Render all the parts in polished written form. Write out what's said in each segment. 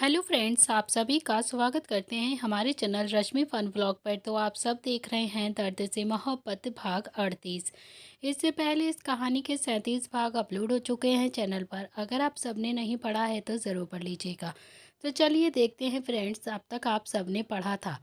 Hello friends, आप सभी का स्वागत करते हैं हमारे चैनल रश्मि फन व्लॉग पर। तो आप सब देख रहे हैं दर्द से मोहब्बत भाग 38। इससे पहले इस कहानी के 37 भाग अपलोड हो चुके हैं चैनल पर। अगर आप सबने नहीं पढ़ा है तो ज़रूर पढ़ लीजिएगा। तो चलिए देखते हैं फ्रेंड्स, अब तक आप सबने पढ़ा था।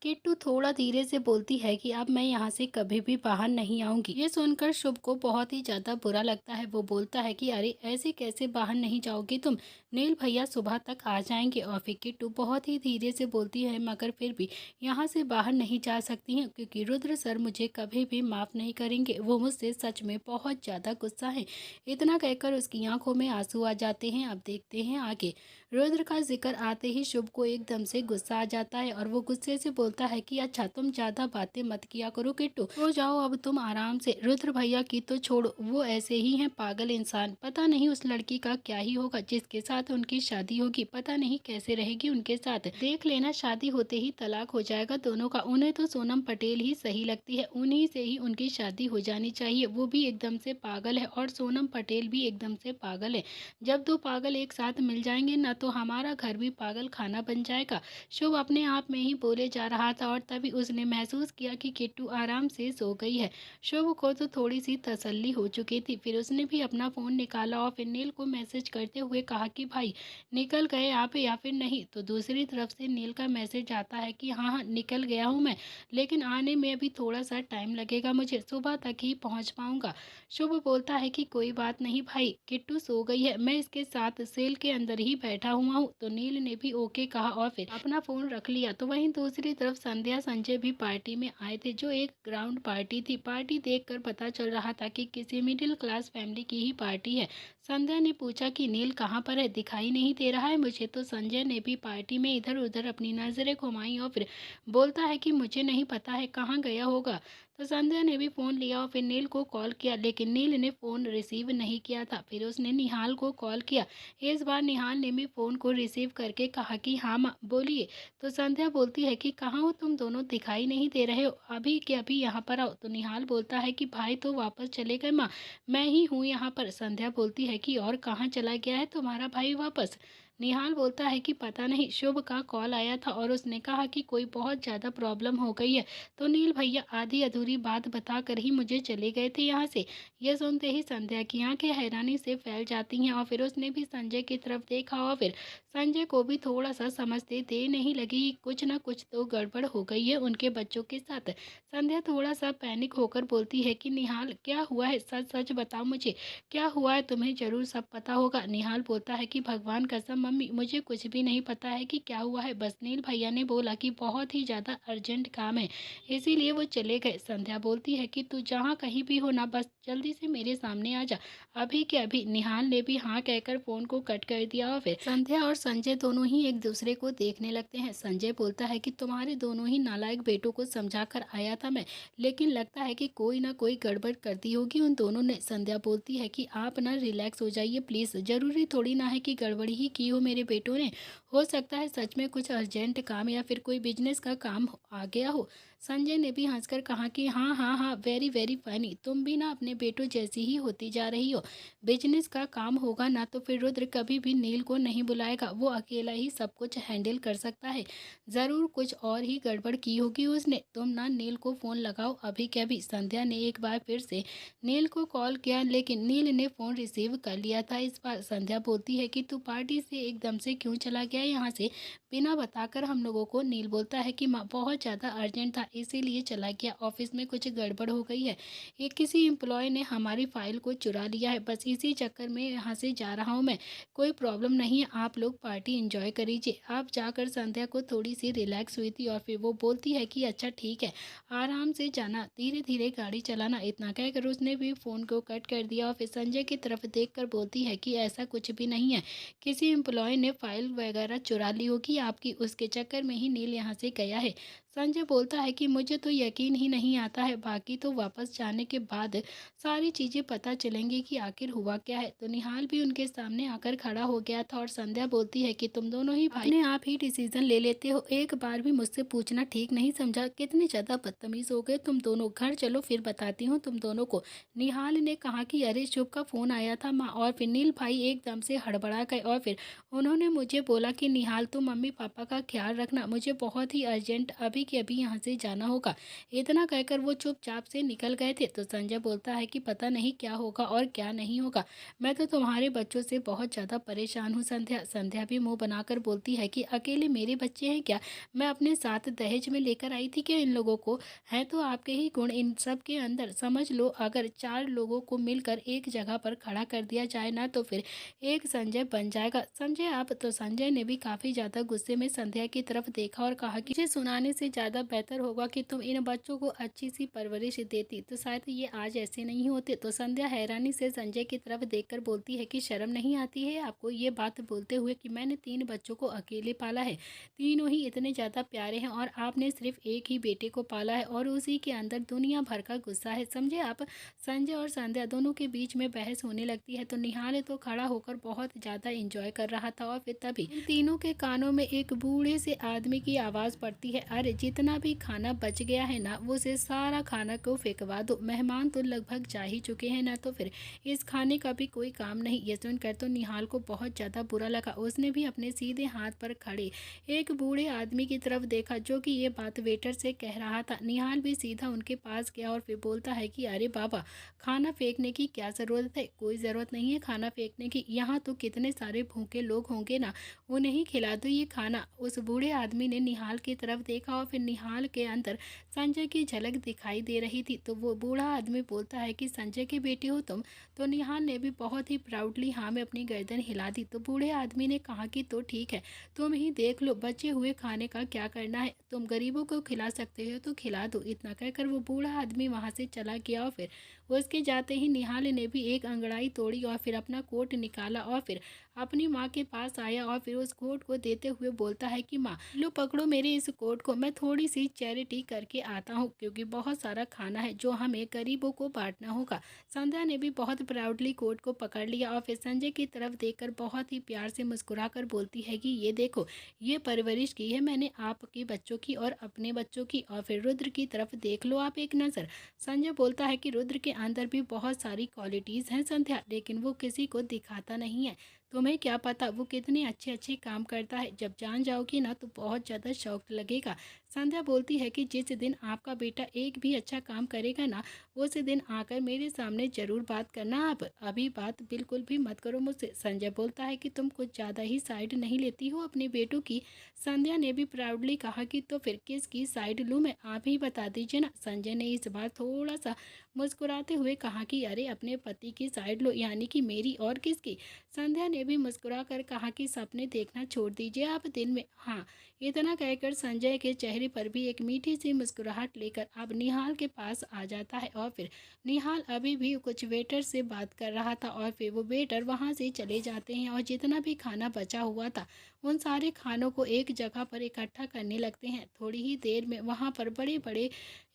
किट्टू थोड़ा धीरे से बोलती है कि अब मैं यहाँ से कभी भी बाहर नहीं आऊँगी। ये सुनकर शुभ को बहुत ही ज़्यादा बुरा लगता है। वो बोलता है कि अरे ऐसे कैसे बाहर नहीं जाओगी तुम, नील भैया सुबह तक आ जाएंगे। और फिर किट्टू बहुत ही धीरे से बोलती है मगर फिर भी यहाँ से बाहर नहीं जा सकती हैं क्योंकि रुद्र सर मुझे कभी भी माफ़ नहीं करेंगे। वो मुझसे सच में बहुत ज़्यादा गुस्सा है। इतना कहकर उसकी आंखों में आंसू आ जाते हैं। अब देखते हैं आगे। रुद्र का जिक्र आते ही शुभ को एकदम से गुस्सा आ जाता है और वो गुस्से से बोलता है कि अच्छा तुम ज़्यादा बातें मत किया करो किट्टू, सो जाओ अब तुम आराम से। रुद्र भैया की तो छोड़ो, वो ऐसे ही हैं पागल इंसान। पता नहीं उस लड़की का क्या ही होगा जिसके साथ उनकी शादी होगी। पता नहीं कैसे रहेगी उनके साथ। देख लेना, शादी होते ही तलाक हो जाएगा दोनों का। उन्हें तो सोनम पटेल ही सही लगती है, उन्हीं से ही उनकी शादी हो जानी चाहिए। वो भी एकदम से पागल है और सोनम पटेल भी एकदम से पागल है। जब दो पागल एक साथ मिल जाएंगे ना तो हमारा घर भी पागल खाना बन जाएगा। शुभ अपने आप में ही बोले जा रहा था और तभी उसने महसूस किया कि किट्टू आराम से सो गई है। शुभ को तो थोड़ी सी तसल्ली हो चुकी थी। फिर उसने भी अपना फ़ोन निकाला और फिर नील को मैसेज करते हुए कहा कि भाई निकल गए आप या फिर नहीं। तो दूसरी तरफ से नील का मैसेज आता है कि हाँ हाँ निकल गया हूँ मैं, लेकिन आने में अभी थोड़ा सा टाइम लगेगा, मुझे सुबह तक ही पहुँच पाऊँगा। शुभ बोलता है कि कोई बात नहीं भाई, किट्टू सो गई है, मैं इसके साथ सेल के अंदर ही बैठा हुआ हूँ। तो नील ने भी ओके कहा और फिर अपना फ़ोन रख लिया। तो वहीं दूसरी तरफ संध्या संजय भी पार्टी में आए थे, जो एक ग्राउंड पार्टी थी। पार्टी देखकर पता चल रहा था कि किसी मिडिल क्लास फैमिली की ही पार्टी है। संध्या ने पूछा कि नील कहाँ पर है, दिखाई नहीं दे रहा है मुझे। तो संजय ने भी पार्टी में इधर उधर अपनी नज़रें घुमाई और फिर बोलता है कि मुझे नहीं पता है कहाँ गया होगा। तो संध्या ने भी फ़ोन लिया और फिर नील को कॉल किया, लेकिन नील ने फ़ोन रिसीव नहीं किया था। फिर उसने निहाल को कॉल किया। इस बार निहाल ने भी फ़ोन को रिसीव करके कहा कि हाँ माँ बोलिए। तो संध्या बोलती है कि कहाँ हो तुम दोनों, दिखाई नहीं दे रहे हो, अभी के अभी यहाँ पर आओ। तो निहाल बोलता है कि भाई तो वापस चले गए माँ, मैं ही हूँ यहाँ पर। संध्या बोलती है कि और कहाँ चला गया है तुम्हारा भाई वापस। निहाल बोलता है कि पता नहीं, शुभ का कॉल आया था और उसने कहा कि कोई बहुत ज़्यादा प्रॉब्लम हो गई है। तो नील भैया आधी अधूरी बात बताकर ही मुझे चले गए थे यहाँ से। यह सुनते ही संध्या की आंखें हैरानी से फैल जाती हैं और फिर उसने भी संजय की तरफ देखा और फिर संजय को भी थोड़ा सा समझते देर नहीं लगी, कुछ ना कुछ तो गड़बड़ हो गई है उनके बच्चों के साथ। संध्या थोड़ा सा पैनिक होकर बोलती है कि निहाल क्या हुआ है, सच सच बताओ मुझे, क्या हुआ है, तुम्हें जरूर सब पता होगा। निहाल बोलता है कि भगवान कसम मम्मी, मुझे कुछ भी नहीं पता है कि क्या हुआ है, बस नील भैया ने बोला कि बहुत ही ज़्यादा अर्जेंट काम है इसीलिए वो चले गए। संध्या बोलती है कि तू जहाँ कहीं भी हो ना, बस जल्दी से मेरे सामने आ जा, अभी के अभी। निहाल ने भी हाँ कहकर फोन को कट कर दिया और फिर संध्या और संजय दोनों ही एक दूसरे को देखने लगते हैं। संजय बोलता है कि तुम्हारे दोनों ही नालायक बेटों को समझा कर आया था मैं, लेकिन लगता है कि कोई ना कोई गड़बड़ कर दी होगी उन दोनों ने। संध्या बोलती है कि आप ना रिलैक्स हो जाइए प्लीज़, ज़रूरी थोड़ी ना है कि गड़बड़ी ही की हो मेरे बेटों ने, हो सकता है सच में कुछ अर्जेंट काम या फिर कोई बिजनेस का काम आ गया हो। संजय ने भी हंसकर कहा कि हाँ हाँ हाँ, वेरी वेरी फनी, तुम भी ना अपने बेटों जैसी ही होती जा रही हो। बिजनेस का काम होगा ना तो फिर रुद्र कभी भी नील को नहीं बुलाएगा, वो अकेला ही सब कुछ हैंडल कर सकता है। ज़रूर कुछ और ही गड़बड़ की होगी उसने, तुम ना नील को फ़ोन लगाओ अभी के अभी। संध्या ने एक बार फिर से नील को कॉल किया, लेकिन नील ने फ़ोन रिसीव कर लिया था। इस बार संध्या बोलती है कि तू पार्टी से एकदम से क्यों चला गया यहाँ से बिना बताकर हम लोगों को। नील बोलता है कि माँ बहुत ज़्यादा अर्जेंट था इसीलिए चला गया, ऑफिस में कुछ गड़बड़ हो गई है, ये किसी एम्प्लॉय ने हमारी फाइल को चुरा लिया है, बस इसी चक्कर में यहाँ से जा रहा हूँ मैं, कोई प्रॉब्लम नहीं है, आप लोग पार्टी एंजॉय करीजिए। आप जाकर संध्या को थोड़ी सी रिलैक्स हुई थी और फिर वो बोलती है कि अच्छा ठीक है, आराम से जाना, धीरे धीरे गाड़ी चलाना। इतना कहकर उसने भी फ़ोन को कट कर दिया और फिर संजय की तरफ देखकर बोलती है कि ऐसा कुछ भी नहीं है, किसी एम्प्लॉय ने फाइल वगैरह चुरा ली होगी आपकी, उसके चक्कर में ही नील यहाँ से गया है। संजय बोलता है कि मुझे तो यकीन ही नहीं आता है, बाकी तो वापस जाने के बाद सारी चीज़ें पता चलेंगी कि आखिर हुआ क्या है। तो निहाल भी उनके सामने आकर खड़ा हो गया था और संध्या बोलती है कि तुम दोनों ही भाई अपने आप ही डिसीजन ले लेते हो, एक बार भी मुझसे पूछना ठीक नहीं समझा। कितने ज़्यादा बदतमीज हो गए तुम दोनों, घर चलो फिर बताती हूँ तुम दोनों को। निहाल ने कहा कि अरे शुभ का फ़ोन आया था माँ, और फिर नील भाई एकदम से हड़बड़ा गए और फिर उन्होंने मुझे बोला कि निहाल तुम मम्मी पापा का ख्याल रखना, मुझे बहुत ही अर्जेंट अभी के अभी यहाँ से जाना होगा। इतना कहकर वो चुपचाप से निकल गए थे। तो संजय बोलता है कि पता नहीं क्या होगा और क्या नहीं होगा, मैं तो तुम्हारे बच्चों से बहुत ज़्यादा परेशान हूँ संध्या। संध्या भी मुंह बनाकर बोलती है कि अकेले मेरे बच्चे हैं क्या, मैं अपने साथ दहेज में लेकर आई थी क्या इन लोगों को, हैं तो आपके ही गुण इन सब के अंदर। समझ लो अगर 4 लोगों को मिलकर एक जगह पर खड़ा कर दिया जाए ना तो फिर एक संजय बन जाएगा। संजय आप तो संजय ने भी काफ़ी ज़्यादा गुस्से में संध्या की तरफ देखा और कहा कि मुझे सुनाने से ज़्यादा बेहतर होगा कि तुम इन बच्चों को अच्छी सी परवरिश देती तो शायद ये आज ऐसे नहीं होते। तो संध्या हैरानी से संजय की तरफ देखकर बोलती है कि शर्म नहीं आती है आपको ये बात बोलते हुए कि मैंने 3 बच्चों को अकेले पाला है, तीनों ही इतने ज़्यादा प्यारे हैं और आपने सिर्फ एक ही बेटे को पाला है और उसी के अंदर दुनिया भर का गुस्सा है। समझे आप। संजय और संध्या दोनों के बीच में बहस होने लगती है। तो निहाल तो खड़ा होकर बहुत ज़्यादा इंजॉय कर रहा था और फिर तभी इन तीनों के कानों में एक बूढ़े से आदमी की आवाज़ पड़ती है, अरे जितना भी खाना बच गया है ना वो से सारा खाना को फेंकवा दो, मेहमान तो लगभग जा ही चुके हैं ना तो फिर इस खाने का भी कोई काम नहीं। ये सुनकर तो निहाल को बहुत ज़्यादा बुरा लगा। उसने भी अपने सीधे हाथ पर खड़े एक बूढ़े आदमी की तरफ देखा जो कि ये बात वेटर से कह रहा था। निहाल भी सीधा उनके पास गया और फिर बोलता है कि अरे बाबा, खाना फेंकने की क्या ज़रूरत है, कोई ज़रूरत नहीं है खाना फेंकने की, यहाँ तो कितने सारे भूखे लोग होंगे ना, उन्हें ही खिला दो ये खाना। उस बूढ़े आदमी ने निहाल की तरफ देखा और फिर निहाल के अंदर संजय की झलक दिखाई दे रही थी। तो वो बूढ़ा आदमी बोलता है कि संजय के बेटे हो तुम। तो निहाल ने भी बहुत ही प्राउडली हाँ में अपनी गर्दन हिला दी। तो बूढ़े आदमी ने कहा कि तो ठीक है, तुम ही देख लो बचे हुए खाने का क्या करना है, तुम गरीबों को खिला सकते हो तो खिला दो। इतना कहकर वो बूढ़ा आदमी वहाँ से चला गया और फिर उसके जाते ही निहाल ने भी एक अंगड़ाई तोड़ी और फिर अपना कोट निकाला और फिर अपनी माँ के पास आया और फिर उस कोट को देते हुए बोलता है कि माँ लो पकड़ो मेरे इस कोट को, मैं थोड़ी सी चैरिटी करके आता हूँ क्योंकि बहुत सारा खाना है जो हमें गरीबों को बांटना होगा। संध्या ने भी बहुत प्राउडली कोट को पकड़ लिया और फिर संजय की तरफ देखकर बहुत ही प्यार से मुस्कुरा कर बोलती है कि ये देखो ये परवरिश की है मैंने आपके बच्चों की और अपने बच्चों की। और फिर रुद्र की तरफ देख लो आप एक नज़र। संजय बोलता है कि रुद्र के अंदर भी बहुत सारी क्वालिटीज़ हैं संध्या, लेकिन वो किसी को दिखाता नहीं है। तुम्हें क्या पता वो कितने अच्छे अच्छे काम करता है, जब जान जाओगी ना तो बहुत ज़्यादा शौक लगेगा। संध्या बोलती है कि जिस दिन आपका बेटा एक भी अच्छा काम करेगा ना उस दिन आकर मेरे सामने ज़रूर बात करना, आप अभी बात बिल्कुल भी मत करो मुझसे। संजय बोलता है कि तुम कुछ ज़्यादा ही साइड नहीं लेती हो अपने बेटों की। संध्या ने भी प्राउडली कहा कि तो फिर किसकी साइड लूँ मैं, आप ही बता दीजिए ना। संजय ने इस बार थोड़ा सा मुस्कुराते हुए कहा कि अरे अपने पति की साइड लो, यानी कि मेरी और किसकी। संध्या ने भी मुस्कुरा कर कहा कि सपने देखना छोड़ दीजिए आप दिन में। हाँ, इतना कहकर संजय के चेहरे पर भी एक मीठी सी मुस्कुराहट लेकर अब निहाल के पास आ जाता है और फिर निहाल अभी भी कुछ वेटर से बात कर रहा था और फिर वो वेटर वहाँ से चले जाते हैं और जितना भी खाना बचा हुआ था उन सारे खानों को एक जगह पर इकट्ठा करने लगते हैं। थोड़ी ही देर में वहाँ पर बड़े बड़े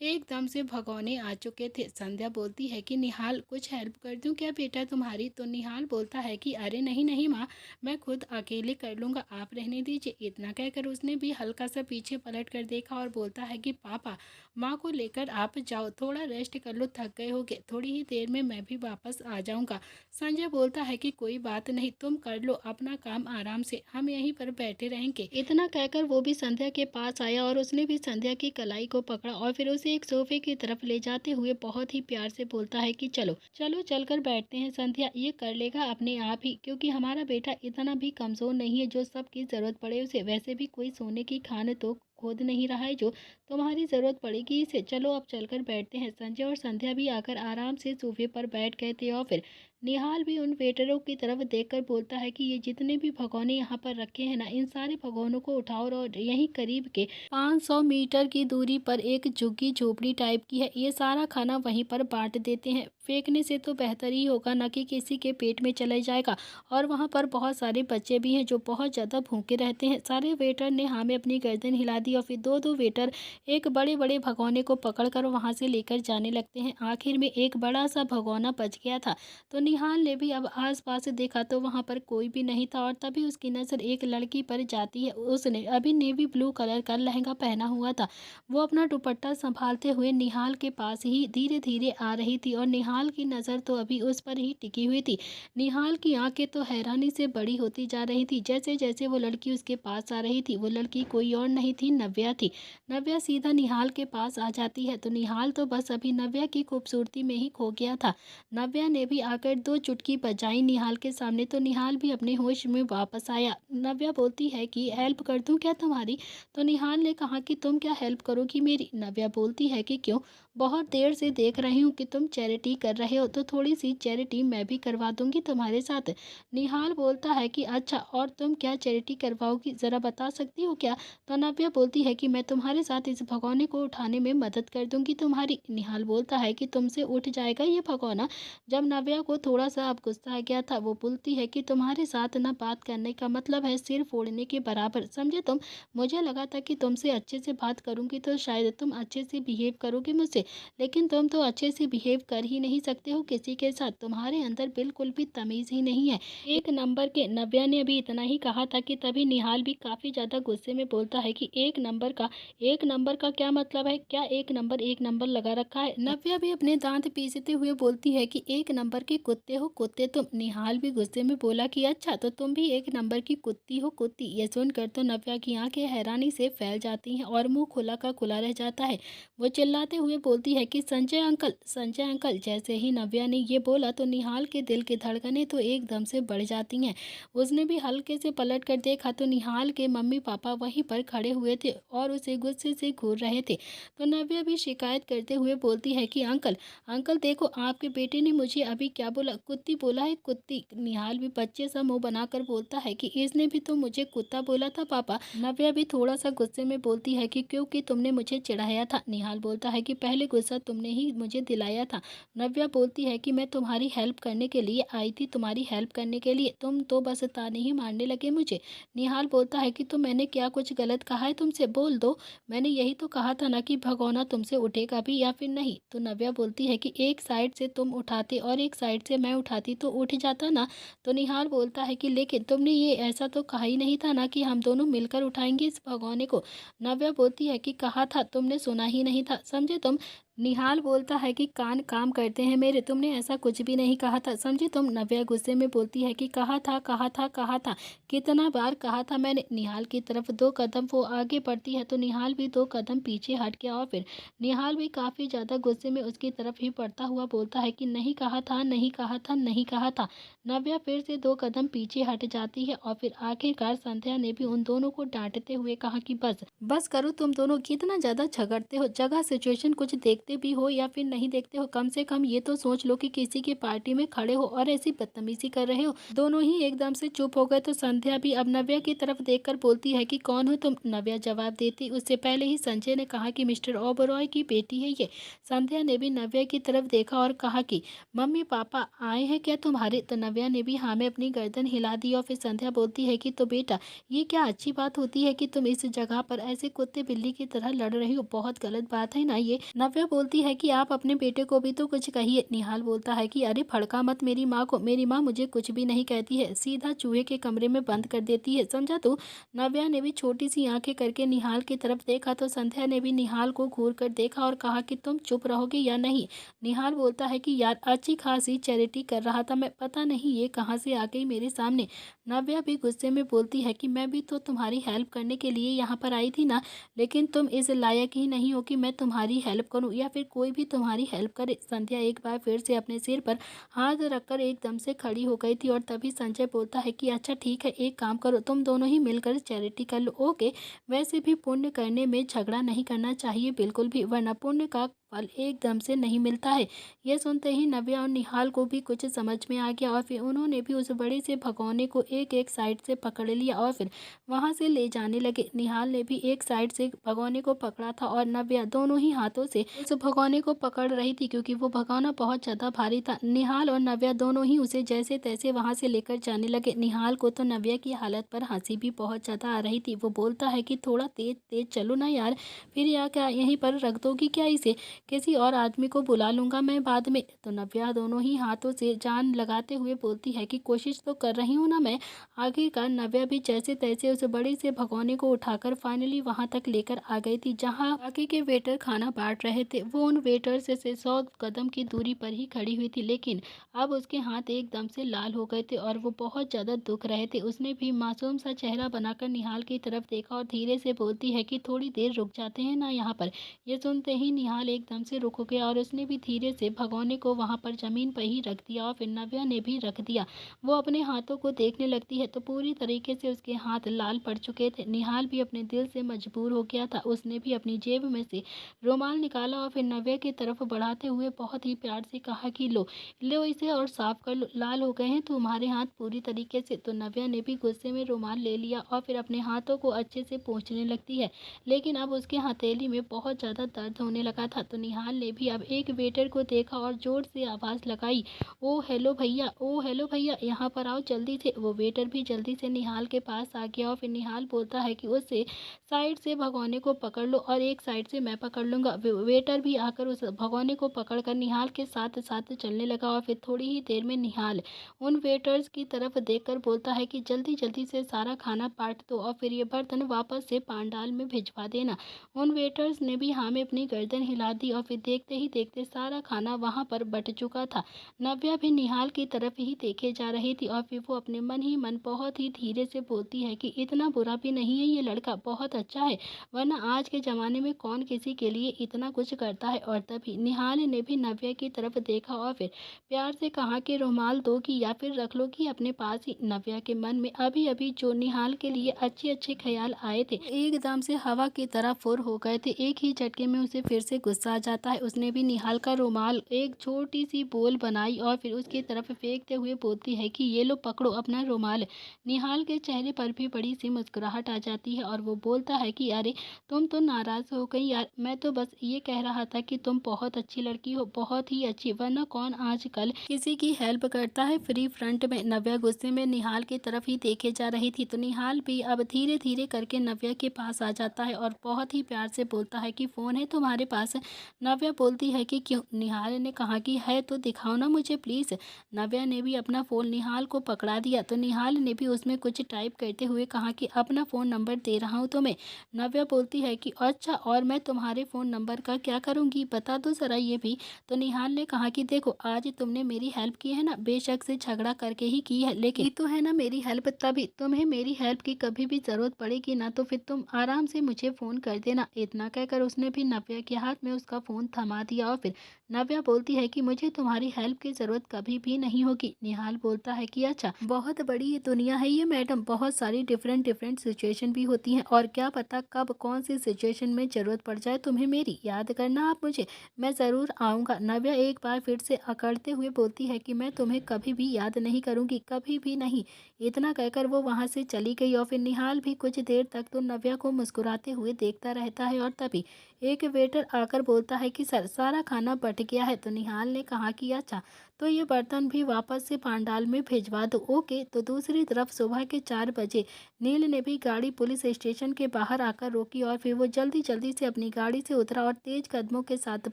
एकदम से भगोने आ चुके थे। संध्या बोलती है कि निहाल कुछ हेल्प कर दूं क्या बेटा तुम्हारी। तो निहाल बोलता है कि अरे नहीं नहीं माँ, मैं खुद अकेले कर लूँगा, आप रहने दीजिए। इतना कहकर उसने भी हल्का सा पीछे पलट कर देखा और बोलता है कि पापा माँ को लेकर आप जाओ, थोड़ा रेस्ट कर लो, थक गए होगे, थोड़ी ही देर में मैं भी वापस आ जाऊँगा। संजय बोलता है कि कोई बात नहीं, तुम कर लो अपना काम आराम से, हम यहीं पर बैठे रहेंगे। इतना कहकर वो भी संध्या के पास आया और उसने भी संध्या की कलाई को पकड़ा और फिर उसे एक सोफे की तरफ ले जाते हुए बहुत ही प्यार से बोलता है कि चलो चलो चलकर बैठते हैं संध्या, ये कर लेगा अपने आप ही, क्योंकि हमारा बेटा इतना भी कमज़ोर नहीं है जो सबकी ज़रूरत पड़े उसे। वैसे भी कोई सोने की खान तो खोद नहीं रहा है जो तुम्हारी ज़रूरत पड़ेगी इसे। चलो अब चलकर बैठते हैं। संजय और संध्या भी आकर आराम से सोफे पर बैठ गए थे और फिर निहाल भी उन वेटरों की तरफ देखकर बोलता है कि ये जितने भी भगोने यहाँ पर रखे हैं ना इन सारे भगोनों को उठाओ और यहीं करीब के 500 मीटर की दूरी पर एक झुग्गी झोपड़ी टाइप की है, ये सारा खाना वहीं पर बांट देते हैं। फेंकने से तो बेहतर ही होगा ना कि किसी के पेट में चले जाएगा। और वहाँ पर बहुत सारे बच्चे भी हैं जो बहुत ज़्यादा भूखे रहते हैं। सारे वेटर ने हाँ में अपनी गर्दन हिला दी और फिर दो दो वेटर एक बड़े बड़े भगोने को पकड़कर वहाँ से लेकर जाने लगते हैं। आखिर में एक बड़ा सा भगोना बच गया था। तो निहाल ने भी अब आसपास देखा तो वहाँ पर कोई भी नहीं था और तभी उसकी नज़र एक लड़की पर जाती है। उसने अभी नेवी ब्लू कलर का लहंगा पहना हुआ था। वो अपना दुपट्टा संभालते हुए निहाल के पास ही धीरे धीरे आ रही थी और निहाल की नज़र तो अभी उस पर ही टिकी हुई थी। निहाल की आंखें तो हैरानी से बड़ी होती जा रही थी। जैसे जैसे वो लड़की उसके पास आ रही थी, वो लड़की कोई और नहीं थी, नव्या थी। नव्या सीधा निहाल के पास आ जाती है तो निहाल तो बस अभी नव्या की खूबसूरती में ही खो गया था। नव्या ने भी आकर दो चुटकी बजाई निहाल के सामने तो निहाल भी अपने होश में वापस आया। नव्या बोलती है कि हेल्प कर दूं क्या तुम्हारी? तो निहाल ने कहा कि तुम क्या हेल्प करोगी मेरी? नव्या बोलती है कि क्यों, बहुत देर से देख रही हूँ कि तुम चैरिटी कर रहे हो तो थोड़ी सी चैरिटी मैं भी करवा दूंगी तुम्हारे साथ। निहाल बोलता है कि अच्छा, और तुम क्या चैरिटी करवाओगी, ज़रा बता सकती हो क्या? तो नव्या बोलती है कि मैं तुम्हारे साथ इस भगोने को उठाने में मदद कर दूंगी तुम्हारी। निहाल बोलता है कि तुमसे उठ जाएगा ये भगोना? जब नव्या को थोड़ा सा अब गुस्सा आ गया था, वो बोलती है कि तुम्हारे साथ ना बात करने का मतलब है सिर फोड़ने के बराबर, समझे तुम? मुझे लगा था कि तुमसे अच्छे से बात करूंगी तो शायद तुम अच्छे से बिहेव करोगे मुझसे, लेकिन तुम तो अच्छे से बिहेव कर ही नहीं सकते हो किसी के साथ। तुम्हारे अंदर बिल्कुल भी तमीज़ ही नहीं है, एक नंबर के। नव्या ने अभी इतना ही कहा था कि तभी निहाल भी काफ़ी ज़्यादा गुस्से में बोलता है कि एक नंबर का क्या मतलब है? क्या एक नंबर लगा रखा है? नव्या भी अपने दांत पीसते हुए बोलती है कि एक नंबर के कुत्ते हो कुत्ते तुम। निहाल भी गुस्से में बोला कि अच्छा, तो तुम भी एक नंबर की कुत्ती हो कुत्ती। ये सुनकर तो नव्या की आंखें हैरानी से फैल जाती हैं और मुंह खुला का खुला रह जाता है। वो चिल्लाते हुए बोलती है कि संजय अंकल, संजय अंकल। जैसे ही नव्या ने ये बोला तो निहाल के दिल की धड़कनें तो एकदम से बढ़ जाती हैं। उसने भी हल्के से पलट कर देखा तो निहाल के मम्मी पापा वहीं पर खड़े हुए थे और उसे गुस्से से घूर रहे थे। तो नव्या भी शिकायत करते हुए बोलती है कि अंकल, अंकल देखो, आपके बेटे ने मुझे अभी क्या बोला, कुत्ती बोला है, कुत्ती। निहाल भी बच्चे सा मुंह बनाकर बोलता है कि इसने भी तो मुझे कुत्ता बोला था पापा। नव्या भी थोड़ा सा गुस्से में बोलती है कि क्योंकि तुमने मुझे चिढ़ाया था। निहाल बोलता है कि पहले गुस्सा तुमने ही मुझे दिलाया था। नव्या बोलती है कि मैं तुम्हारी हेल्प करने के लिए आई थी, तुम्हारी हेल्प करने के लिए, तुम तो बस ताने ही मारने लगे मुझे। निहाल बोलता है कि तो मैंने क्या कुछ गलत कहा है तुमसे, बोल दो। मैंने यही तो कहा था ना कि भगोना तुमसे उठेगा भी या फिर नहीं। तो नव्या बोलती है कि एक साइड से तुम उठाते और एक साइड से मैं उठाती तो उठ जाता ना। तो निहाल बोलता है कि लेकिन तुमने ये ऐसा तो कहा ही नहीं था ना कि हम दोनों मिलकर उठाएंगे इस भगोने को। नव्या बोलती है कि कहा था, तुमने सुना ही नहीं था, समझे तुम? निहाल बोलता है कि कान काम करते हैं मेरे, तुमने ऐसा कुछ भी नहीं कहा था, समझे तुम? नव्या गुस्से में बोलती है कि कहा था, कहा था, कहा था, कितना बार कहा था मैंने। निहाल की तरफ दो कदम वो आगे बढ़ती है तो निहाल भी दो कदम पीछे हट गया और फिर निहाल भी काफ़ी ज़्यादा गुस्से में उसकी तरफ ही बढ़ता हुआ बोलता है कि नहीं कहा था, नहीं कहा था, नहीं कहा था। नव्या फिर से दो कदम पीछे हट जाती है और फिर आखिरकार संध्या ने भी उन दोनों को डांटते हुए कहा कि बस बस करो, तुम दोनों कितना ज़्यादा झगड़ते हो, जगह सिचुएशन कुछ देखते भी हो या फिर नहीं देखते हो, कम से कम ये तो सोच लो कि किसी की पार्टी में खड़े हो और ऐसी बदतमीजी कर रहे हो। दोनों ही एकदम से चुप हो गए तो संध्या भी अब नव्या की तरफ देखकर बोलती है कि कौन हो तुम? नव्या जवाब देती उससे पहले ही संजय ने कहा कि मिस्टर ओबरॉय की बेटी है ये। संध्या ने भी नव्या की तरफ देखा और कहा कि मम्मी पापा आए हैं क्या तुम्हारे? तो नव्या ने भी हाँ में अपनी गर्दन हिला दी और फिर संध्या बोलती है कि तो बेटा, ये क्या अच्छी बात होती है कि तुम इस जगह पर ऐसे कुत्ते बिल्ली की तरह लड़ रही हो, बहुत गलत बात है ना ये। नव्या बोलती है कि आप अपने बेटे को भी तो कुछ कहिए। निहाल बोलता है कि अरे भड़का मत मेरी माँ को, मेरी माँ मुझे कुछ भी नहीं कहती है, सीधा चूहे के कमरे में बंद कर देती है, समझा तू? नव्या ने भी छोटी सी आंखें करके निहाल की तरफ देखा तो संध्या ने भी निहाल को घूर कर देखा और कहा कि तुम चुप रहोगे या नहीं? निहाल बोलता है कि यार अच्छी खासी चैरिटी कर रहा था मैं, पता नहीं ये कहाँ से आ गई मेरे सामने। नव्या भी गुस्से में बोलती है कि मैं भी तो तुम्हारी हेल्प करने के लिए यहाँ पर आई थी ना, लेकिन तुम इस लायक ही नहीं हो कि मैं तुम्हारी हेल्प करूँ या फिर कोई भी तुम्हारी हेल्प करे। संध्या एक बार फिर से अपने सिर पर हाथ रखकर एकदम से खड़ी हो गई थी और तभी संजय बोलता है कि अच्छा ठीक है, एक काम करो, तुम दोनों ही मिलकर चैरिटी कर लो, ओके? वैसे भी पुण्य करने में झगड़ा नहीं करना चाहिए बिल्कुल भी, वरना पुण्य का फल एकदम से नहीं मिलता है। यह सुनते ही नव्या और निहाल को भी कुछ समझ में आ गया और फिर उन्होंने भी उस बड़े से भगोने को एक एक साइड से पकड़ लिया और फिर वहां से ले जाने लगे। निहाल ने भी एक साइड से भगोने को पकड़ा था और नव्या दोनों ही हाथों से उस भगोने को पकड़ रही थी, क्योंकि वो भगोना बहुत ज्यादा भारी था। निहाल और नव्या दोनों ही उसे जैसे तैसे वहां से लेकर जाने लगे। निहाल को तो नव्या की हालत पर हंसी भी बहुत ज्यादा आ रही थी। वो बोलता है कि थोड़ा तेज तेज चलो ना यार, फिर यहाँ क्या यहीं पर रख दोगी क्या इसे? किसी और आदमी को बुला लूंगा मैं बाद में। तो नव्या दोनों ही हाथों से जान लगाते हुए बोलती है कि कोशिश तो कर रही हूँ ना मैं। आखिरकार नव्या भी जैसे तैसे उस बड़े से भगोने को उठाकर फाइनली वहां तक लेकर आ गई थी, जहां बाकी के वेटर खाना बांट रहे थे। वो उन वेटर से 100 कदम की दूरी पर ही खड़ी हुई थी, लेकिन अब उसके हाथ एकदम से लाल हो गए थे और वो बहुत ज्यादा दुख रहे थे। उसने भी मासूम सा चेहरा बनाकर निहाल की तरफ देखा और धीरे से बोलती है कि थोड़ी देर रुक जाते हैं ना यहाँ पर। ये सुनते ही निहाल एकदम से रुक गया और उसने भी धीरे से भगोने को वहां पर जमीन पर ही रख दिया और फिर नव्या ने भी रख दिया। वो अपने हाथों को देखने लगती है तो पूरी तरीके से उसके हाथ लाल पड़ चुके थे। निहाल भी अपने दिल से मजबूर हो गया था। उसने भी अपनी जेब में से रुमाल निकाला और फिर नव्या की तरफ बढ़ाते हुए बहुत ही प्यार से कहा कि लो लो इसे और साफ कर लो, लाल हो गए हैं तुम्हारे हाथ पूरी तरीके से। तो नव्या ने भी गुस्से में रुमाल ले लिया और फिर अपने हाथों को अच्छे से पोंछने लगती है, लेकिन अब उसके हथेली में बहुत ज्यादा दर्द होने लगा था। तो निहाल ने भी अब एक वेटर को देखा और जोर से आवाज लगाई, ओ हेलो भैया, ओ हेलो भैया, यहाँ पर आओ जल्दी से। वो वेटर भी जल्दी से निहाल के पास आ गया और फिर निहाल बोलता है कि उससे साइड से भगोने को पकड़ लो और एक साइड से मैं पकड़ लूंगा। वेटर भी आकर उस भगोने को पकड़कर निहाल के साथ साथ चलने लगा और फिर थोड़ी ही देर में निहाल उन वेटर्स की तरफ देखकर बोलता है कि जल्दी जल्दी से सारा खाना बांट दो और फिर ये बर्तन वापस से पांडाल में भिजवा देना। उन वेटर्स ने भी हाँ में अपनी गर्दन हिला दी और फिर देखते ही देखते सारा खाना वहां पर बट चुका था। नव्या भी निहाल की तरफ ही देखे जा रही थी और फिर वो अपने मन ही मन बहुत ही धीरे से बोलती है कि इतना बुरा भी नहीं है ये लड़का, बहुत अच्छा है, वरना आज के जमाने में कौन किसी के लिए इतना कुछ करता है। और तभी निहाल ने भी नव्या की तरफ देखा और फिर प्यार से कहा कि रुमाल दोगी या फिर रख लोगी अपने पास ही। नव्या के मन में अभी अभी जो निहाल के लिए अच्छे अच्छे ख्याल आए थे एकदम से हवा की तरह फुर हो गए थे। एक ही झटके में उसे फिर से गुस्सा आ जाता है। उसने भी निहाल का रुमाल एक छोटी सी बोल बनाई और फिर उसकी तरफ फेंकते हुए बोलती है कि ये लो पकड़ो अपना रुमाल। निहाल के चेहरे पर भी बड़ी सी मुस्कुराहट आ जाती है और वो बोलता है कि अरे तुम तो नाराज हो गई यार, मैं तो बस ये कह रहा था कि तुम बहुत अच्छी लड़की हो, बहुत ही अच्छी, वरना कौन आजकल किसी की हेल्प करता है फ्री फ्रंट में। नव्या गुस्से में निहाल की तरफ ही देखे जा रही थी। तो निहाल भी अब धीरे धीरे करके नव्या के पास आ जाता है और बहुत ही प्यार से बोलता है कि फोन है तुम्हारे पास? नव्या बोलती है कि क्यों? निहाल ने कहा कि है तो दिखाओ ना मुझे प्लीज। नव्या ने भी अपना फोन निहाल को पकड़ा दिया। तो निहाल ने भी उसमें कुछ टाइप करते हुए कहा कि अपना फोन नंबर दे रहा हूँ तुम्हें। नव्या बोलती है कि अच्छा, और मैं तुम्हारे फोन नंबर का क्या करूंगी, बता दो जरा ये भी। तो निहाल ने कहा कि देखो आज तुमने मेरी हेल्प की है ना, बेशक से झगड़ा करके ही की है, लेकिन ये तो है ना मेरी हेल्प, तभी तुम्हें मेरी हेल्प की कभी भी जरूरत पड़ेगी ना तो फिर तुम आराम से मुझे फोन कर देना। इतना कहकर उसने भी नव्या के हाथ में उसका फोन थमा दिया और फिर नव्या बोलती है कि मुझे तुम्हारी हेल्प की जरूरत कभी भी नहीं होगी। निहाल बोलता है कि अच्छा, बहुत बड़ी ये दुनिया है ये मैडम, बहुत सारी डिफरेंट डिफरेंट सिचुएशन भी होती हैं और क्या पता कब कौन सी सिचुएशन में जरूरत पड़ जाए तुम्हें मेरी, याद करना आप मुझे, मैं ज़रूर आऊँगा। नव्या एक बार फिर से अकड़ते हुए बोलती है कि मैं तुम्हें कभी भी याद नहीं करूँगी, कभी भी नहीं। इतना कहकर वो वहाँ से चली गई और फिर निहाल भी कुछ देर तक तो नव्या को मुस्कुराते हुए देखता रहता है और तभी एक वेटर आकर बोलता है कि सर सारा खाना बट गया है। तो निहाल ने कहा कि अच्छा, तो ये बर्तन भी वापस से पांडाल में भिजवा दो। ओके। तो दूसरी तरफ सुबह के 4 बजे नील ने भी गाड़ी पुलिस स्टेशन के बाहर आकर रोकी और फिर वो जल्दी जल्दी से अपनी गाड़ी से उतरा और तेज कदमों के साथ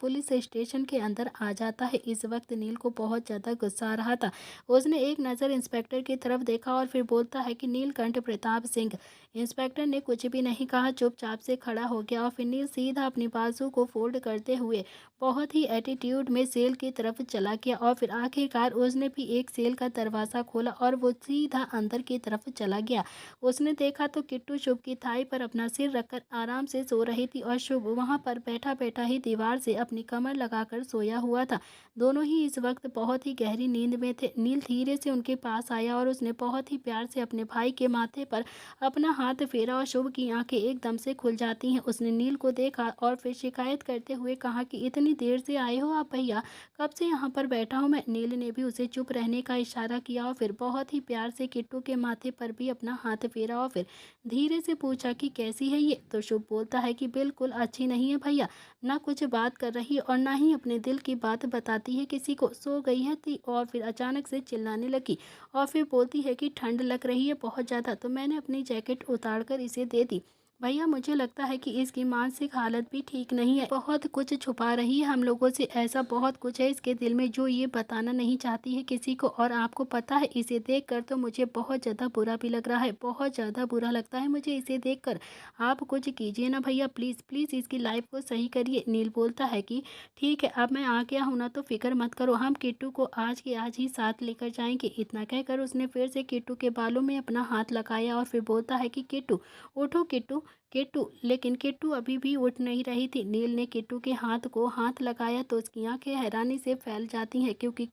पुलिस स्टेशन के अंदर आ जाता है। इस वक्त नील को बहुत ज्यादा गुस्सा आ रहा था। उसने एक नज़र इंस्पेक्टर की तरफ देखा और फिर बोलता है कि नीलकंठ प्रताप सिंह। इंस्पेक्टर ने कुछ भी नहीं कहा, चुपचाप से खड़ा हो गया और फिर नील सीधा अपनी बाजू को फोल्ड करते हुए बहुत ही एटीट्यूड में सेल की तरफ चला गया और फिर आखिरकार उसने भी एक सेल का दरवाज़ा खोला और वो सीधा अंदर की तरफ चला गया। उसने देखा तो किट्टू शुभ की थाई पर अपना सिर रखकर आराम से सो रही थी और शुभ वहाँ पर बैठा बैठा ही दीवार से अपनी कमर लगाकर सोया हुआ था। दोनों ही इस वक्त बहुत ही गहरी नींद में थे। नील धीरे से उनके पास आया और उसने बहुत ही प्यार से अपने भाई के माथे पर अपना हाथ फेरा और शुभ की आंखें एकदम से खुल जाती हैं। उसने नील को देखा और फिर शिकायत करते हुए कहा कि इतनी देर से आए हो आप भैया, कब से यहाँ पर बैठा हूँ मैं। नील ने भी उसे चुप रहने का इशारा किया और फिर बहुत ही प्यार से किट्टू के माथे पर भी अपना हाथ फेरा और फिर धीरे से पूछा कि कैसी है ये। तो शुभ बोलता है कि बिल्कुल अच्छी नहीं है भैया, ना कुछ बात कर रही और ना ही अपने दिल की बात बताती है किसी को, सो गई है थी और फिर अचानक से चिल्लाने लगी और फिर बोलती है कि ठंड लग रही है बहुत ज़्यादा, तो मैंने अपनी जैकेट उतार कर इसे दे दी। भैया मुझे लगता है कि इसकी मानसिक हालत भी ठीक नहीं है, बहुत कुछ छुपा रही है हम लोगों से, ऐसा बहुत कुछ है इसके दिल में जो ये बताना नहीं चाहती है किसी को। और आपको पता है इसे देखकर तो मुझे बहुत ज़्यादा बुरा भी लग रहा है, बहुत ज़्यादा बुरा लगता है मुझे इसे देखकर। आप कुछ कीजिए ना भैया, प्लीज़ प्लीज़ इसकी लाइफ को सही करिए। नील बोलता है कि ठीक है, अब मैं आ गया हूँ ना, तो फिक्र मत करो, हम किट्टू को आज के आज ही साथ लेकर जाएंगे। इतना कहकर उसने फिर से किट्टू के बालों में अपना हाथ लगाया और फिर बोलता है कि किट्टू उठो, किट्टू किट्टू। लेकिन किट्टू अभी भी उठ नहीं रही थी। नील ने किट्टू के हाथ को हाथ लगाया तो उसकी आंखें हैरानी से फैल जाती हैं, क्योंकि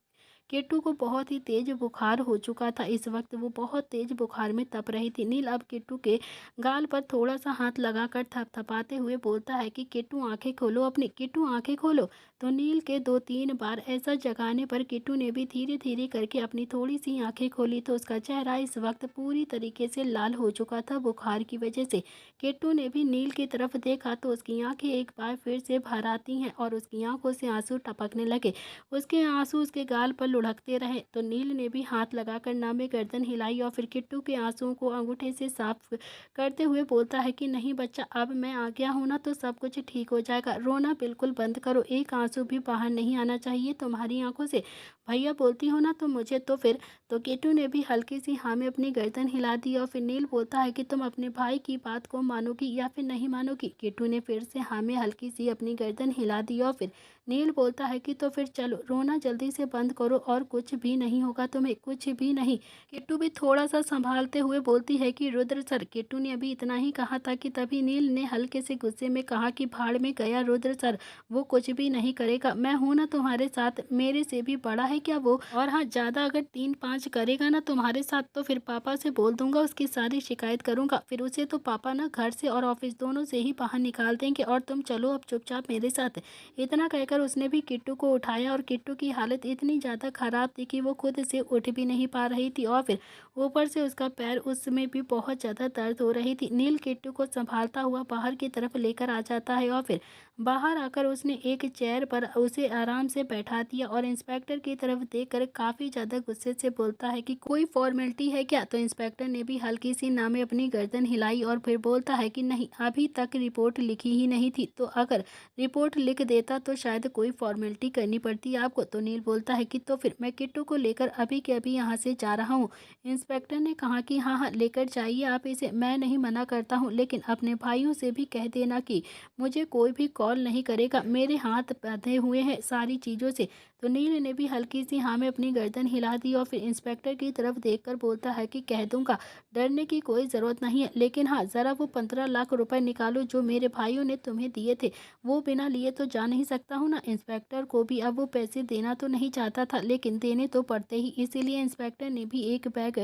किट्टू को बहुत ही तेज बुखार हो चुका था। इस वक्त वो बहुत तेज बुखार में तप रही थी। नील अब किट्टू के गाल पर थोड़ा सा हाथ लगाकर थपथपाते हुए बोलता है कि किट्टू आंखें खोलो अपनी, किट्टू आंखें खोलो। तो नील के 2-3 बार ऐसा जगाने पर किट्टू ने भी धीरे धीरे करके अपनी थोड़ी सी आंखें खोली तो उसका चेहरा इस वक्त पूरी तरीके से लाल हो चुका था बुखार की वजह से। किट्टू ने भी नील की तरफ देखा तो उसकी आंखें एक बार फिर से भर आती हैं और उसकी आंखों से आंसू टपकने लगे। उसके आंसू उसके गाल पर लुढ़कते रहे तो नील ने भी हाथ लगाकर नामे गर्दन हिलाई और फिर किट्टू के आंसुओं को अंगूठे से साफ करते हुए बोलता है कि नहीं बच्चा, अब मैं आ गया हूँ ना, तो सब कुछ ठीक हो जाएगा। रोना बिल्कुल बंद करो, एक आंसू भी बाहर नहीं आना चाहिए तुम्हारी आंखों से। भैया बोलती हो ना तो मुझे तो फिर। तो किट्टू ने भी हल्की सी हाँ में अपनी गर्दन हिला दी और फिर नील बोलता है कि तुम अपने भाई की बात को मानोगी या फिर नहीं मानोगी। किट्टू ने फिर से हाँ में हल्की सी अपनी गर्दन हिला दी और फिर नील बोलता है कि तो फिर चलो, रोना जल्दी से बंद करो और कुछ भी नहीं होगा तुम्हें, कुछ भी नहीं। किट्टू भी थोड़ा सा संभालते हुए बोलती है कि रुद्र सर। किट्टू ने अभी इतना ही कहा था कि तभी नील ने हल्के से गुस्से में कहा कि भाड़ में गया रुद्र सर, वो कुछ भी नहीं करेगा, मैं हूं ना तुम्हारे साथ, मेरे से भी बड़ा है क्या वो। और हाँ, ज़्यादा अगर 3-5 करेगा ना तुम्हारे साथ तो फिर पापा से बोल दूंगा, उसकी सारी शिकायत करूंगा, फिर उसे तो पापा ना घर से और ऑफिस दोनों से ही बाहर निकाल देंगे। और तुम चलो अब चुपचाप मेरे साथ। इतना कहकर उसने भी किट्टू को उठाया और किट्टू की हालत इतनी ज़्यादा ख़राब थी कि वो खुद से उठ भी नहीं पा रही थी और फिर ऊपर से उसका पैर उसमें भी बहुत ज़्यादा दर्द हो रही थी। नील किट्टू को संभालता हुआ बाहर की तरफ लेकर आ जाता है और फिर बाहर आकर उसने एक चेयर पर उसे आराम से बैठा दिया और इंस्पेक्टर की तरफ देखकर काफ़ी ज़्यादा गुस्से से बोलता है कि कोई फॉर्मेलिटी है क्या। तो इंस्पेक्टर ने भी हल्की सी नामे अपनी गर्दन हिलाई और फिर बोलता है कि नहीं, अभी तक रिपोर्ट लिखी ही नहीं थी, तो अगर रिपोर्ट लिख देता तो शायद कोई फॉर्मेलिटी करनी पड़ती आपको। तो नील बोलता है कि तो फिर मैं किट्टू को लेकर अभी के अभी यहाँ से जा रहा हूँ। इंस्पेक्टर ने कहा कि हाँ हाँ लेकर जाइए आप इसे, मैं नहीं मना करता हूँ, लेकिन अपने भाइयों से भी कह देना कि मुझे कोई भी कॉल नहीं करेगा, मेरे हाथ बंधे हुए हैं सारी चीज़ों से। तो नील ने भी हल्की सी हाँ में अपनी गर्दन हिला दी और फिर इंस्पेक्टर की तरफ देखकर बोलता है कि कह दूंगा, डरने की कोई ज़रूरत नहीं है, लेकिन हाँ ज़रा वो 15 लाख रुपए निकालो जो मेरे भाइयों ने तुम्हें दिए थे, वो बिना लिए तो जा नहीं सकता हूँ ना। इंस्पेक्टर को भी अब वो पैसे देना तो नहीं चाहता था, लेकिन देने तो पड़ते ही, इसीलिए इंस्पेक्टर ने भी एक बैग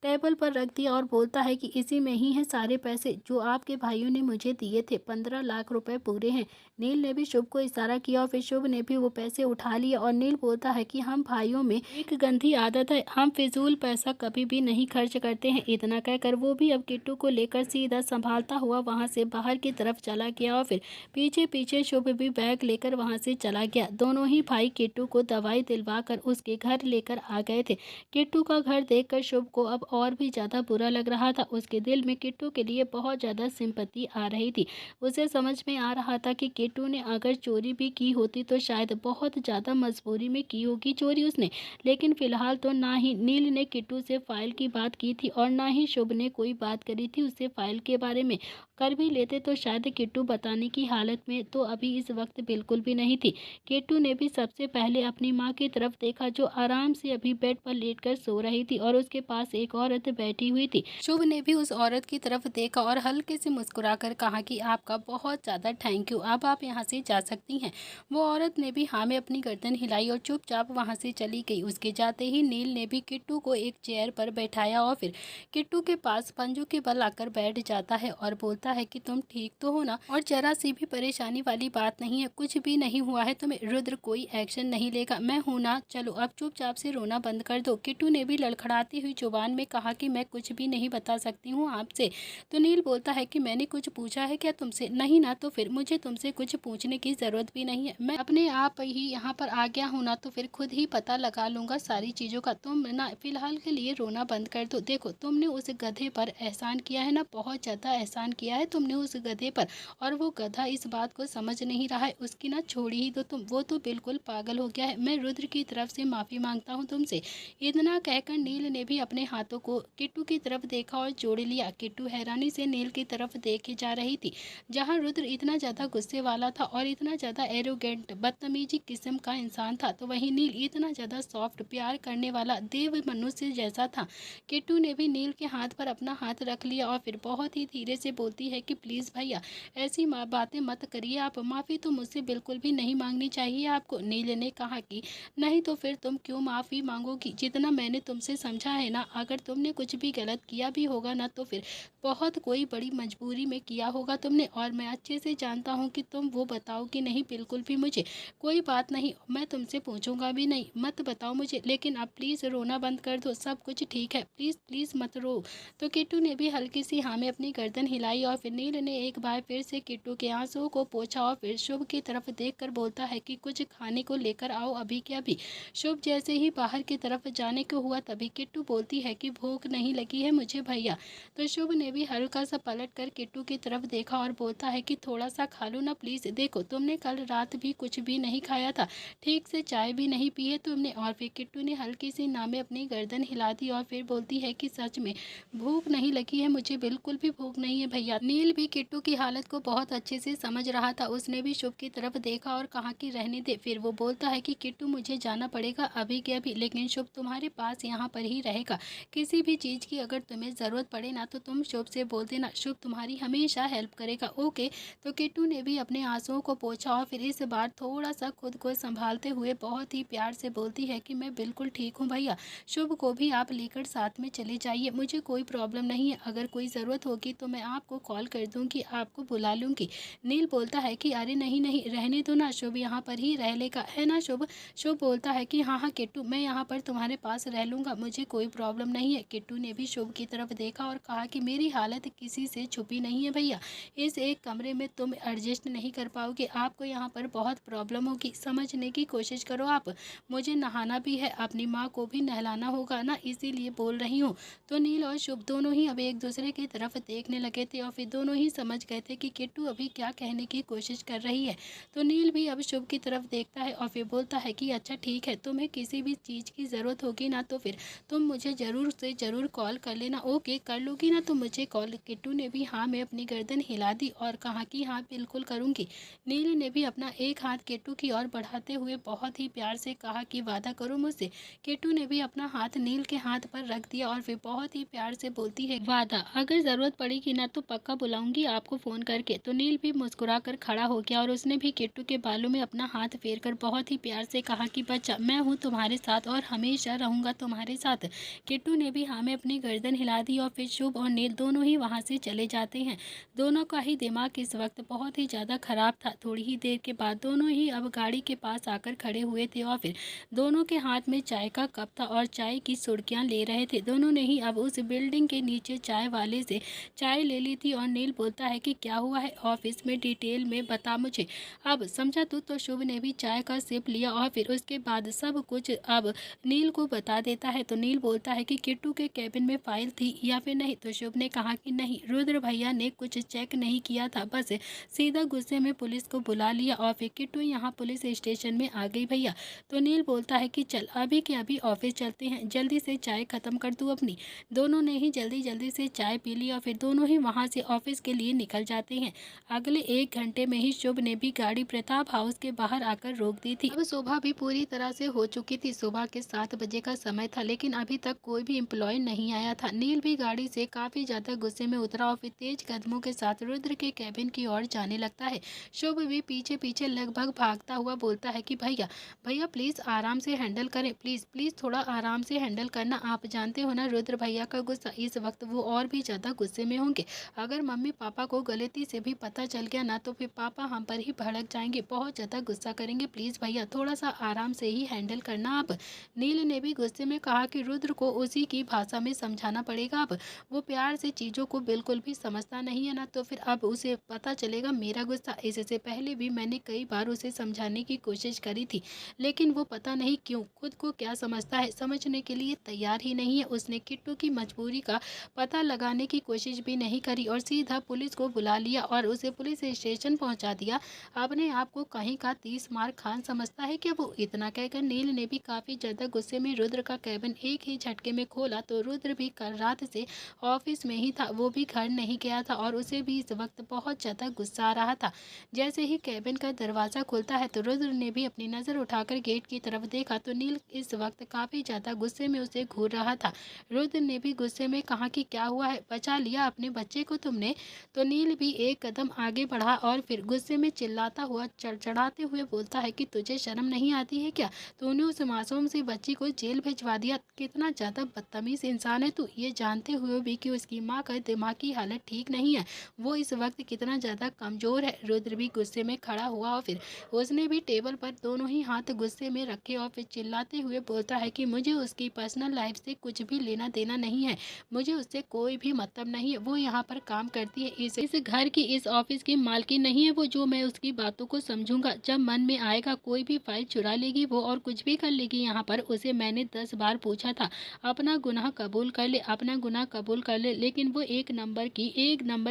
टेबल पर रख दिया और बोलता है कि इसी में ही है सारे पैसे जो आपके भाइयों ने मुझे दिए थे, 15 लाख रुपए पूरे हैं। नील ने भी शुभ को इशारा किया और फिर शुभ ने भी वो पैसे उठा लिए और नील बोलता है कि हम भाइयों में एक गंदी आदत है, हम फिजूल पैसा कभी भी नहीं खर्च करते हैं। इतना कहकर वो भी अब किट्टू को लेकर सीधा संभालता हुआ वहां से बाहर की तरफ चला गया और फिर पीछे पीछे शुभ भी बैग लेकर वहां से चला गया। दोनों ही भाई किट्टू को दवाई दिलवा कर उसके घर लेकर आ गए थे। किट्टू का घर देखकर शुभ को अब और भी ज़्यादा बुरा लग रहा था। उसके दिल में किट्टू के लिए बहुत ज़्यादा सिंपैथी आ रही थी। उसे समझ में आ रहा था कि किट्टू ने अगर चोरी भी की होती तो शायद बहुत ज़्यादा मजबूत मजबूरी में की होगी चोरी उसने। लेकिन फिलहाल तो ना ही नील ने किट्टू से फाइल की बात की थी और ना ही शुभ ने कोई बात करी थी उससे फाइल के बारे में। कर भी लेते तो शायद किट्टू बताने की हालत में तो अभी इस वक्त बिल्कुल भी नहीं थी। किट्टू ने भी सबसे पहले अपनी माँ की तरफ देखा जो आराम से अभी बेड पर लेटकर सो रही थी और उसके पास एक औरत बैठी हुई थी। शुभ ने भी उस औरत की तरफ देखा और हल्के से मुस्कुराकर कहा कि आपका बहुत ज़्यादा थैंक यू, अब आप यहाँ से जा सकती हैं। वो औरत ने भी हाँ में अपनी गर्दन हिलाई और चुपचाप वहाँ से चली गई। उसके जाते ही नील ने भी किट्टू को एक चेयर पर बैठाया और फिर किट्टू के पास पंजों के बल आकर बैठ जाता है और बोलता है कि तुम ठीक तो हो ना, और जरा सी भी परेशानी वाली बात नहीं है, कुछ भी नहीं हुआ है तुम्हें। रुद्र कोई एक्शन नहीं लेगा, मैं हूं ना, चलो अब चुपचाप से रोना बंद कर दो। किट्टू ने भी लड़खड़ाती हुई जुबान में कहा कि मैं कुछ भी नहीं बता सकती हूँ आपसे। तो नील बोलता है कि मैंने कुछ पूछा है क्या तुमसे? नहीं ना, तो फिर मुझे तुमसे कुछ पूछने की जरूरत भी नहीं है, मैं अपने आप ही यहाँ पर आ गया हूँ ना, तो फिर खुद ही पता लगा लूंगा सारी चीजों का। तुम ना फिलहाल के लिए रोना बंद कर दो। देखो तुमने उस गधे पर एहसान किया है ना, बहुत ज्यादा एहसान किया है तुमने उस गधे पर, और वो गधा इस बात को समझ नहीं रहा है। उसकी ना छोड़ी ही दो तुम, वो तो बिल्कुल पागल हो गया है। मैं रुद्र की तरफ से माफी मांगता हूँ तुमसे। इतना कहकर नील ने भी अपने हाथों को किट्टू की तरफ देखा और जोड़ लिया। किट्टू हैरानी से नील की तरफ देखे जा रही थी। जहाँ रुद्र इतना ज्यादा गुस्से वाला था और इतना ज्यादा एरोगेंट बदतमीजी किस्म का इंसान था, तो वही नील इतना ज्यादा सॉफ्ट प्यार करने वाला देव मनुष्य जैसा था। किट्टू ने भी नील के हाथ पर अपना हाथ रख लिया और फिर बहुत ही धीरे से बोलती है कि प्लीज भैया ऐसी बातें मत करिए आप, माफी तो मुझसे बिल्कुल भी नहीं मांगनी चाहिए आपको। नील ने कहा कि नहीं तो फिर तुम क्यों माफी मांगोगी? जितना मैंने तुमसे समझा है ना, अगर तुमने कुछ भी गलत किया भी होगा ना, तो फिर बहुत कोई बड़ी मजबूरी में किया होगा तुमने, और मैं अच्छे से जानता हूँ कि तुम वो बताओ कि नहीं। बिल्कुल भी मुझे कोई बात नहीं, मैं तुमसे पूछूंगा भी नहीं, मत बताओ मुझे। लेकिन अब प्लीज रोना बंद कर दो, सब कुछ ठीक है, प्लीज प्लीज मत रो। तो किट्टू ने भी हल्की सी हाँ में अपनी गर्दन हिलाई और फिर नील ने एक बार फिर से किट्टू के आंसुओं को पोंछा और फिर शुभ की तरफ देखकर बोलता है कि कुछ खाने को लेकर आओ अभी के अभी। शुभ जैसे ही बाहर की तरफ जाने को हुआ तभी किट्टू बोलती है कि भूख नहीं लगी है मुझे भैया। तो शुभ ने भी हल्का सा पलट कर किट्टू की तरफ देखा और बोलता है कि थोड़ा सा खा लो ना प्लीज। देखो तुमने कल रात भी कुछ भी नहीं खाया था, ठीक से चाय भी नहीं पी है तुमने। और फिर किट्टू ने हल्की सी ना में अपनी गर्दन हिला दी और फिर बोलती है कि सच में भूख नहीं लगी है मुझे, बिल्कुल भी भूख नहीं है भैया। नील भी किट्टू की हालत को बहुत अच्छे से समझ रहा था। उसने भी शुभ की तरफ देखा और कहा कि रहने दे। फिर वो बोलता है कि किट्टू मुझे जाना पड़ेगा अभी के अभी, लेकिन शुभ तुम्हारे पास यहाँ पर ही रहेगा। किसी भी चीज़ की अगर तुम्हें ज़रूरत पड़े ना तो तुम शुभ से बोल देना, शुभ तुम्हारी हमेशा हेल्प करेगा, ओके। तो किट्टू ने भी अपने आंसुओं को पोंछा और फिर इस बार थोड़ा सा खुद को संभालते हुए बहुत ही प्यार से बोलती है कि मैं बिल्कुल ठीक हूँ भैया, शुभ को भी आप लेकर साथ में चले जाइए, मुझे कोई प्रॉब्लम नहीं है। अगर कोई ज़रूरत होगी तो मैं आपको कॉल कर दूँगी, आपको बुला लूँगी। नील बोलता है कि अरे नहीं नहीं रहने दो ना, शुभ यहाँ पर ही रह लेगा, है ना शुभ? शुभ बोलता है कि हाँ हाँ किट्टू, मैं यहाँ पर तुम्हारे पास रह लूँगा, मुझे कोई प्रॉब्लम नहीं है। किट्टू ने भी शुभ की तरफ देखा और कहा कि मेरी हालत किसी से छुपी नहीं है भैया, इस एक कमरे में तुम एडजस्ट नहीं कर पाओगे, आपको यहाँ पर बहुत प्रॉब्लम होगी, समझने की कोशिश करो आप। मुझे नहाना भी है, अपनी माँ को भी नहलाना होगा ना, इसीलिए बोल रही हूँ। तो नील और शुभ दोनों ही अब एक दूसरे की तरफ देखने लगे थे और फिर दोनों ही समझ गए थे कि किट्टू अभी क्या कहने की कोशिश कर रही है। तो नील भी अब शुभ की तरफ देखता है और फिर बोलता है कि अच्छा ठीक है, तुम्हें किसी भी चीज़ की ज़रूरत होगी ना तो फिर तुम मुझे ज़रूर से ज़रूर कॉल कर लेना, ओके कर लोगी ना तो मुझे कॉल। किट्टू ने भी हाँ में अपनी गर्दन हिला दी और कहा कि हाँ बिल्कुल करूँगी। नील ने भी अपना एक हाथ किट्टू की ओर बढ़ाते हुए बहुत ही प्यार से कहा कि वादा करो मुझसे। किट्टू ने भी अपना हाथ नील के हाथ पर रख दिया और फिर बहुत ही प्यार से बोलती है वादा, अगर ज़रूरत पड़ेगी ना तो पक्का बुलाऊंगी आपको फ़ोन करके। तो नील भी मुस्कुरा कर खड़ा हो गया और उसने भी किट्टू के बालों में अपना हाथ फेर कर बहुत ही प्यार से कहा कि बच्चा मैं हूँ तुम्हारे साथ और हमेशा रहूँगा तुम्हारे साथ। किट्टू ने भी हाँ में अपनी गर्दन हिला दी और फिर शुभ और नील दोनों ही वहाँ से चले जाते हैं। दोनों का ही दिमाग इस वक्त बहुत ही ज़्यादा खराब था। थोड़ी ही देर के बाद दोनों ही अब गाड़ी के पास आकर खड़े हुए थे और फिर दोनों के हाथ में चाय का कप था और चाय की सुर्खियाँ ले रहे थे। दोनों ने ही अब उस बिल्डिंग के नीचे चाय वाले से चाय ले ली थी और नील बोलता है कि क्या हुआ है ऑफिस में, डिटेल में बता मुझे। अब समझा तू? तो शुभ ने भी चाय का सिप लिया और फिर उसके बाद सब कुछ अब नील को बता देता है। तो नील बोलता है कि किट्टू के कैबिन में फाइल थी या फिर नहीं? तो शुभ ने कहा कि नहीं, रुद्र भैया ने कुछ चेक नहीं किया था, बस सीधा गुस्से में पुलिस को बुला लिया और फिर किट्टू यहाँ पुलिस स्टेशन में आ गई। गई भैया। तो नील बोलता है कि चल अभी के अभी ऑफिस चलते हैं, जल्दी से चाय ख़त्म कर दूँ अपनी। दोनों ने ही जल्दी जल्दी से चाय पी ली और फिर दोनों ही वहाँ से ऑफिस के लिए निकल जाते हैं। अगले 1 घंटे में ही शुभ ने भी गाड़ी प्रताप हाउस के बाहर आकर रोक दी थी। अब सुबह भी पूरी तरह से हो चुकी थी। सुबह के 7 बजे का समय था, लेकिन अभी तक कोई भी एम्प्लॉय नहीं आया था। नील भी गाड़ी से काफ़ी ज़्यादा गुस्से में उतरा और फिर तेज कदमों के साथ रुद्र के कैबिन की ओर जाने लगता है। शुभ भी पीछे पीछे लगभग भागता हुआ बोलता है कि भैया भैया प्लीज़ आराम से हैंडल करें, प्लीज़ प्लीज़ थोड़ा आराम से हैंडल करना। आप जानते हो ना रुद्र भैया का गुस्सा, इस वक्त वो और भी ज़्यादा गुस्से में होंगे। अगर मम्मी पापा को गलती से भी पता चल गया ना तो फिर पापा हम पर ही भड़क जाएंगे, बहुत ज़्यादा गुस्सा करेंगे। प्लीज़ भैया थोड़ा सा आराम से ही हैंडल करना आप। नील ने भी गुस्से में कहा कि रुद्र को उसी की भाषा में समझाना पड़ेगा। अब वो प्यार से चीज़ों को बिल्कुल भी समझता नहीं है ना, तो फिर अब उसे पता चलेगा मेरा गुस्सा। इससे पहले भी मैंने कई बार उसे समझाने की कोशिश करी थी, लेकिन वो पता नहीं क्यों खुद को क्या समझता है, समझने के लिए तैयार ही नहीं है। उसने किट्टू की मजबूरी का पता लगाने की कोशिश भी नहीं करी और सीधा पुलिस को बुला लिया और उसे पुलिस स्टेशन पहुंचा दिया। अपने आप को कहीं का 30 मार खान समझता है क्या वो? इतना कहकर नील ने भी काफ़ी ज़्यादा गुस्से में रुद्र का कैबिन एक ही झटके में खोला। तो रुद्र भी कल रात से ऑफिस में ही था, वो भी घर नहीं गया था और उसे भी इस वक्त बहुत ज़्यादा गुस्सा आ रहा था। जैसे ही कैबिन का दरवाज़ा खुलता है तो रुद्र ने भी अपनी नज़र उठाकर गेट की तरफ देखा तो नील इस वक्त काफ़ी ज़्यादा गुस्से में उसे घूर रहा था। रुद्र ने भी गुस्से में कहा कि क्या हुआ है, बचा लिया अपने बच्चे को तुमने? तो नील भी एक कदम आगे बढ़ा और फिर गुस्से में चिल्लाता हुआ चढ़चढ़ाते हुए बोलता है कि तुझे शर्म नहीं आती है क्या? तूने उस मासूम सी बच्ची को जेल भिजवा दिया, कितना ज़्यादा बदतमीज़ इंसान है तू। ये जानते हुए भी कि उसकी माँ का दिमागी हालत ठीक नहीं है, वो इस वक्त कितना ज़्यादा कमज़ोर है। रुद्र भी गुस्से में खड़ा हुआ और फिर उसने भी टेबल पर दोनों ही हाथ गुस्से में रखे और फिर चिल्लाते हुए बोलता है कि मुझे उसकी पर्सनल लाइफ से कुछ भी लेना देना नहीं है, मुझे उससे कोई भी मतलब नहीं है। वो यहाँ पर काम करती है, इस घर की, इस ऑफिस की मालकिन नहीं है वो जो मैं उसकी बातों को समझूंगा। जब मन में आएगा कोई भी फाइल चुरा लेगी वो और कुछ भी कर लेगी यहाँ पर। उसे मैंने 10 बार पूछा था अपना गुनाह कबूल कर ले, अपना गुनाह कबूल कर ले, लेकिन वो एक नंबर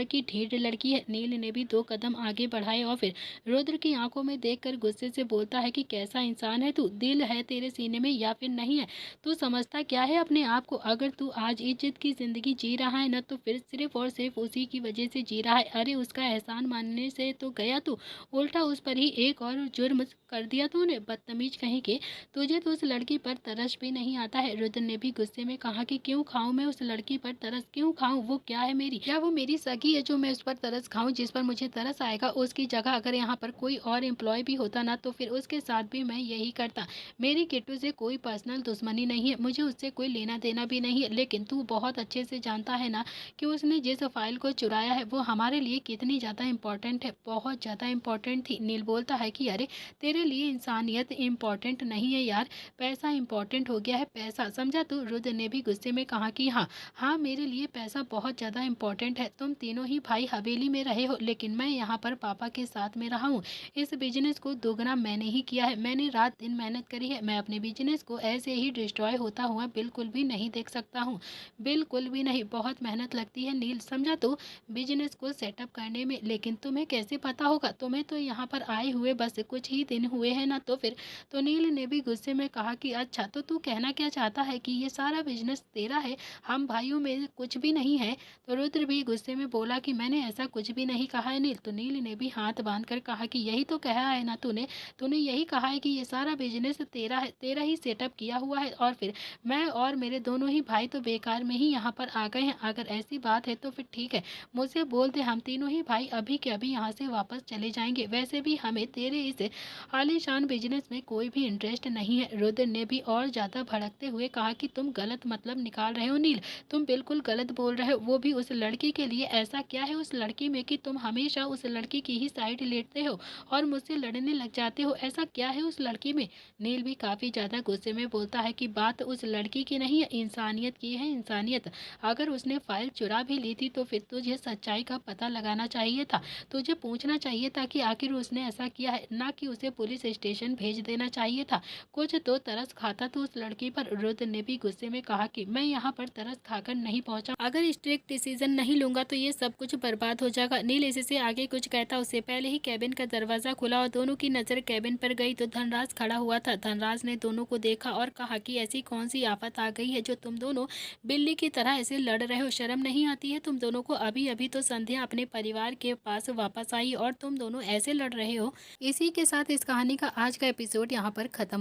की ढीठ लड़की है। नील ने भी 2 कदम आगे बढ़ाए और फिर रुद्र की आंखों में देखकर गुस्से से बोलता है कि कैसा इंसान है तू, दिल है तेरे सीने में या फिर नहीं है? तू समझता क्या है अपने आप को? अगर तू आज इज्जत की जिंदगी जी रहा है ना तो फिर सिर्फ और सिर्फ उसी की वजह से जी रहा है। अरे उसका एहसान मानने से तो गया तू, उल्टा उस पर ही एक और जुर्म कर दिया तूने, बदतमीज कहीं के। तुझे तो उस लड़की पर तरस भी नहीं आता है। रुद्र ने भी गुस्से में कहा कि क्यों खाऊं मैं उस लड़की पर तरस, क्यों खाऊं? वो क्या है मेरी? क्या वो मेरी सगी है जो मैं उस पर तरस खाऊं? जिस पर मुझे तरस आएगा उसकी जगह अगर यहाँ पर कोई और एम्प्लॉय भी होता ना तो फिर उसके साथ भी मैं यही करता। मेरी किट्टू से कोई पर्सनल दुश्मनी नहीं है, मुझे उससे कोई लेना देना भी नहीं है, लेकिन तू बहुत अच्छे से जानता है ना कि उसने जिस फाइल को चुराया है वो हमारे लिए कितनी ज़्यादा इम्पोर्टेंट है, बहुत ज़्यादा इम्पोर्टेंट थी। नील बोलता है कि अरे तेरे लिए इंसानियत इम्पोर्टेंट नहीं है यार, पैसा इम्पोर्टेंट हो गया है, पैसा समझा तू? रुद्र ने भी गुस्से में कहा कि हाँ हाँ मेरे लिए पैसा बहुत ज़्यादा इम्पोर्टेंट है। तुम तीनों ही भाई हवेली में रहे हो, लेकिन मैं यहाँ पर पापा के साथ में रहा हूँ। इस बिजनेस को दोगुना मैंने ही किया है, मैंने रात दिन मेहनत करी है। मैं अपने बिजनेस को ऐसे ही डिस्ट्रॉय होता हुआ बिल्कुल भी नहीं देख सकता हूँ, बिल्कुल भी नहीं। बहुत मेहनत लगती है नील, समझा तो, बिजनेस को सेटअप करने में। लेकिन तुम्हें कैसे पता होगा, तुम्हें तो यहाँ पर आए हुए बस कुछ ही दिन हुए हैं ना तो फिर। तो नील ने भी गुस्से में कहा कि अच्छा तो तू कहना क्या चाहता है कि ये सारा बिजनेस तेरा है, हम भाइयों में कुछ भी नहीं है? तो रुद्र भी गुस्से में बोला कि मैंने ऐसा कुछ भी नहीं कहा है नील। तो नील ने भी हाथ बांध कर कहा कि यही तो कहा है ना तूने, तूने यही कहा है कि ये सारा बिजनेस तेरा है, तेरा ही सेटअप किया हुआ है और फिर मैं और मेरे दोनों ही भाई तो बेकार में ही यहाँ पर आ गए हैं। अगर ऐसी बात है तो फिर ठीक है, मुझसे बोल दे, हम तीनों ही भाई अभी के अभी यहाँ से वापस चले जाएंगे। वैसे भी हमें तेरे इस आलीशान बिजनेस में कोई भी इंटरेस्ट नहीं है। रुद्र ने भी और ज़्यादा भड़कते हुए कहा कि तुम गलत मतलब निकाल रहे हो नील, तुम बिल्कुल गलत बोल रहे हो। वो भी उस लड़की के लिए, ऐसा क्या है उस लड़की में कि तुम हमेशा उस लड़की की ही साइड लेते हो और मुझसे लड़ने लग जाते हो? ऐसा क्या है उस लड़की में? नील भी काफ़ी ज़्यादा गुस्से में बोलता है कि बात उस लड़की की नहीं है, इंसानियत की है, इंसानियत। अगर उसने फाइल चुरा भी ली थी तो फिर तुझे सच्चाई का पता लगाना चाहिए था, तुझे पूछना चाहिए था कि आखिर उसने ऐसा किया है, ना कि उसे पुलिस स्टेशन भेज देना चाहिए था। कुछ तो तरस खाता तो उस लड़की पर। रुद्र ने भी गुस्से में कहा कि मैं यहाँ पर तरस खाकर नहीं पहुँचा, अगर स्ट्रिक्ट डिसीजन नहीं लूंगा तो ये सब कुछ बर्बाद हो जाएगा। नील इससे आगे कुछ कहता उससे पहले ही कैबिन का दरवाज़ा खुला और दोनों की नज़र कैबिन पर गई जो धनराज खड़ा हुआ था। धनराज ने दोनों को देखा और कहा कि ऐसी कौन सी आफत आ गई है जो तुम दोनों बिल्ली की तरह ऐसे लड़ रहे हो? शर्म नहीं आती है तुम दोनों को? अभी अभी तो संध्या अपने परिवार के पास वापस आई और तुम दोनों ऐसे लड़ रहे हो। इसी के साथ इस कहानी का आज का एपिसोड यहाँ पर खत्म हो